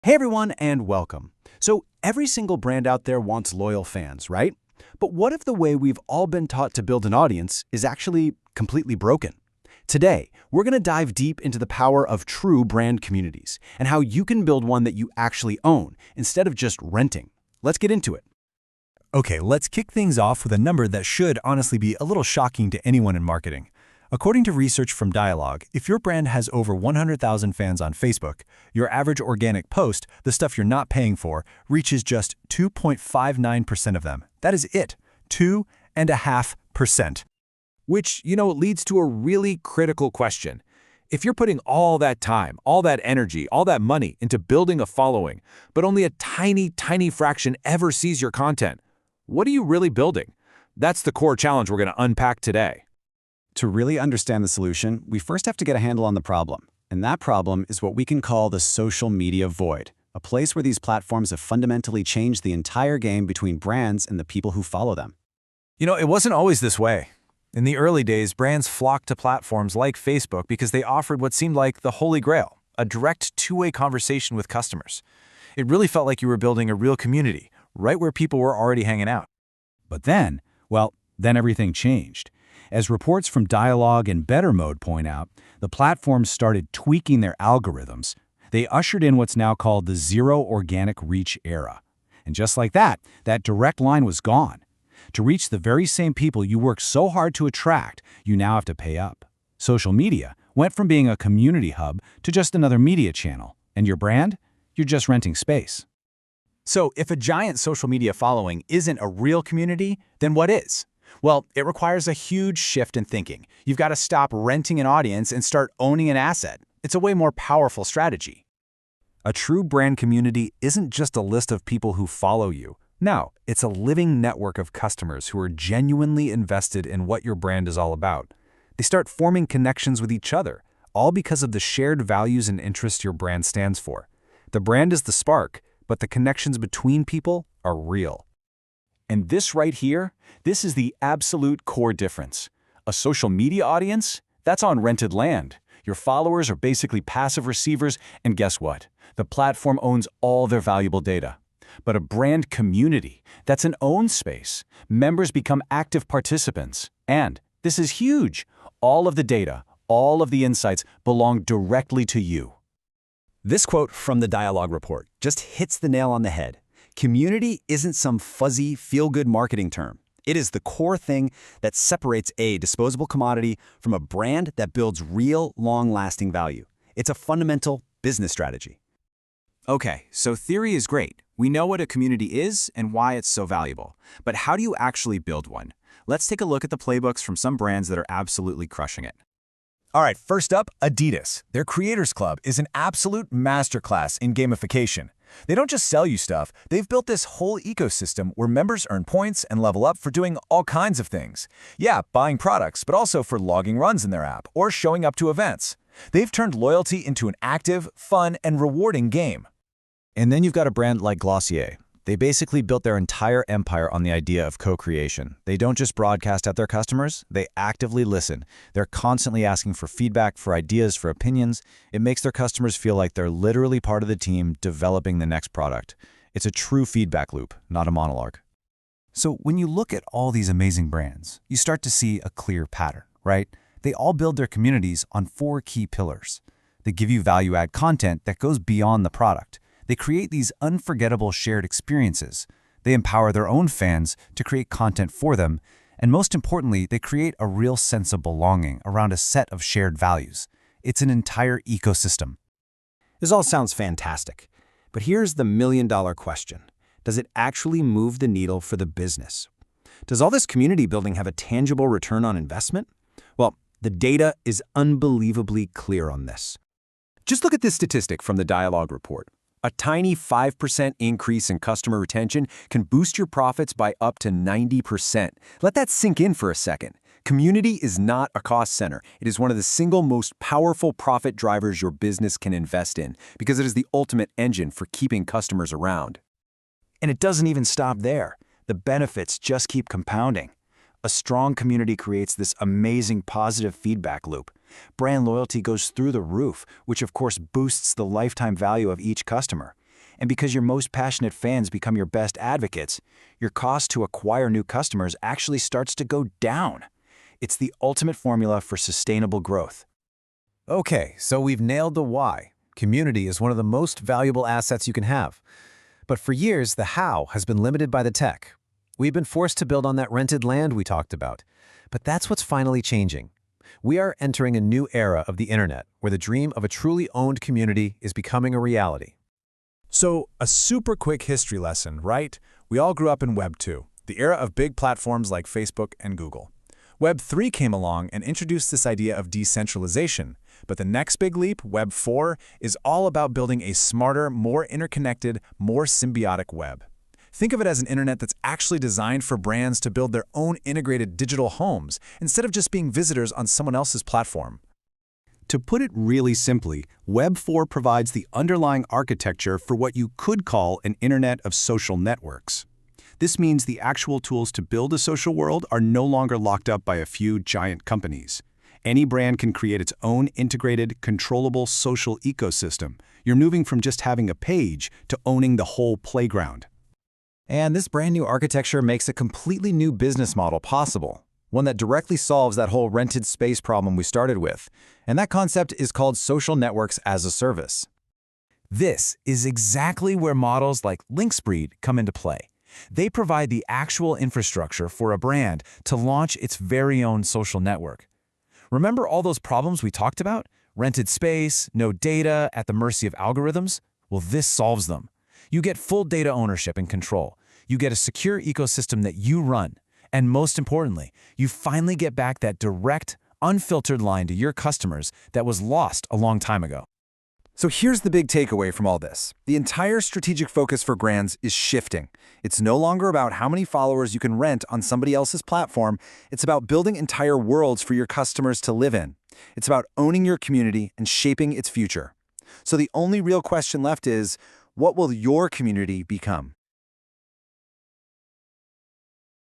Hey everyone, and welcome. So every single brand out there wants loyal fans, right? But what if the way we've all been taught to build an audience is actually completely broken? Today, we're going to dive deep into the power of true brand communities and how you can build one that you actually own instead of just renting. Let's get into it. Okay, let's kick things off with a number that should honestly be a little shocking to anyone in marketing. According to research from Dialogue, if your brand has over 100,000 fans on Facebook, your average organic post, the stuff you're not paying for, reaches just 2.59% of them. That is it, 2.5%. Which, leads to a really critical question. If you're putting all that time, all that energy, all that money into building a following, but only a tiny, tiny fraction ever sees your content, what are you really building? That's the core challenge we're going to unpack today. To really understand the solution, we first have to get a handle on the problem. And that problem is what we can call the social media void, a place where these platforms have fundamentally changed the entire game between brands and the people who follow them. It wasn't always this way. In the early days, brands flocked to platforms like Facebook because they offered what seemed like the holy grail, a direct two-way conversation with customers. It really felt like you were building a real community, right where people were already hanging out. But then everything changed. As reports from Dialogue and Better Mode point out, the platforms started tweaking their algorithms. They ushered in what's now called the zero organic reach era. And just like that direct line was gone. To reach the very same people you worked so hard to attract, you now have to pay up. Social media went from being a community hub to just another media channel. And your brand? You're just renting space. So if a giant social media following isn't a real community, then what is? Well, it requires a huge shift in thinking. You've got to stop renting an audience and start owning an asset. It's a way more powerful strategy. A true brand community isn't just a list of people who follow you. No, it's a living network of customers who are genuinely invested in what your brand is all about. They start forming connections with each other, all because of the shared values and interests your brand stands for. The brand is the spark, but the connections between people are real. And this right here, this is the absolute core difference. A social media audience? That's on rented land. Your followers are basically passive receivers, and guess what? The platform owns all their valuable data. But a brand community, that's an owned space. Members become active participants. And, this is huge, all of the data, all of the insights belong directly to you. This quote from the Dialogue report just hits the nail on the head. Community isn't some fuzzy, feel-good marketing term. It is the core thing that separates a disposable commodity from a brand that builds real, long-lasting value. It's a fundamental business strategy. Okay, so theory is great. We know what a community is and why it's so valuable. But how do you actually build one? Let's take a look at the playbooks from some brands that are absolutely crushing it. All right, first up, Adidas. Their Creators Club is an absolute masterclass in gamification. They don't just sell you stuff, they've built this whole ecosystem where members earn points and level up for doing all kinds of things. Yeah, buying products, but also for logging runs in their app or showing up to events. They've turned loyalty into an active, fun, and rewarding game. And then you've got a brand like Glossier. They basically built their entire empire on the idea of co-creation. They don't just broadcast at their customers, they actively listen. They're constantly asking for feedback, for ideas, for opinions. It makes their customers feel like they're literally part of the team developing the next product. It's a true feedback loop, not a monologue. So when you look at all these amazing brands, you start to see a clear pattern, right? They all build their communities on 4 key pillars. They give you value-add content that goes beyond the product. They create these unforgettable shared experiences. They empower their own fans to create content for them. And most importantly, they create a real sense of belonging around a set of shared values. It's an entire ecosystem. This all sounds fantastic. But here's the million-dollar question. Does it actually move the needle for the business? Does all this community building have a tangible return on investment? Well, the data is unbelievably clear on this. Just look at this statistic from the Dialogue report. A tiny 5% increase in customer retention can boost your profits by up to 90%. Let that sink in for a second. Community is not a cost center. It is one of the single most powerful profit drivers your business can invest in because it is the ultimate engine for keeping customers around. And it doesn't even stop there. The benefits just keep compounding. A strong community creates this amazing positive feedback loop. Brand loyalty goes through the roof, which of course boosts the lifetime value of each customer. And because your most passionate fans become your best advocates, your cost to acquire new customers actually starts to go down. It's the ultimate formula for sustainable growth. Okay, so we've nailed the why. Community is one of the most valuable assets you can have. But for years, the how has been limited by the tech. We've been forced to build on that rented land we talked about. But that's what's finally changing. We are entering a new era of the internet, where the dream of a truly owned community is becoming a reality. So, a super quick history lesson, right? We all grew up in Web 2, the era of big platforms like Facebook and Google. Web 3 came along and introduced this idea of decentralization, but the next big leap, Web 4, is all about building a smarter, more interconnected, more symbiotic web. Think of it as an internet that's actually designed for brands to build their own integrated digital homes instead of just being visitors on someone else's platform. To put it really simply, Web 4 provides the underlying architecture for what you could call an internet of social networks. This means the actual tools to build a social world are no longer locked up by a few giant companies. Any brand can create its own integrated, controllable social ecosystem. You're moving from just having a page to owning the whole playground. And this brand new architecture makes a completely new business model possible, one that directly solves that whole rented space problem we started with. And that concept is called social networks as a service. This is exactly where models like Linkspreed come into play. They provide the actual infrastructure for a brand to launch its very own social network. Remember all those problems we talked about? Rented space, no data, at the mercy of algorithms? Well, this solves them. You get full data ownership and control. You get a secure ecosystem that you run. And most importantly, you finally get back that direct, unfiltered line to your customers that was lost a long time ago. So here's the big takeaway from all this. The entire strategic focus for brands is shifting. It's no longer about how many followers you can rent on somebody else's platform. It's about building entire worlds for your customers to live in. It's about owning your community and shaping its future. So the only real question left is, what will your community become?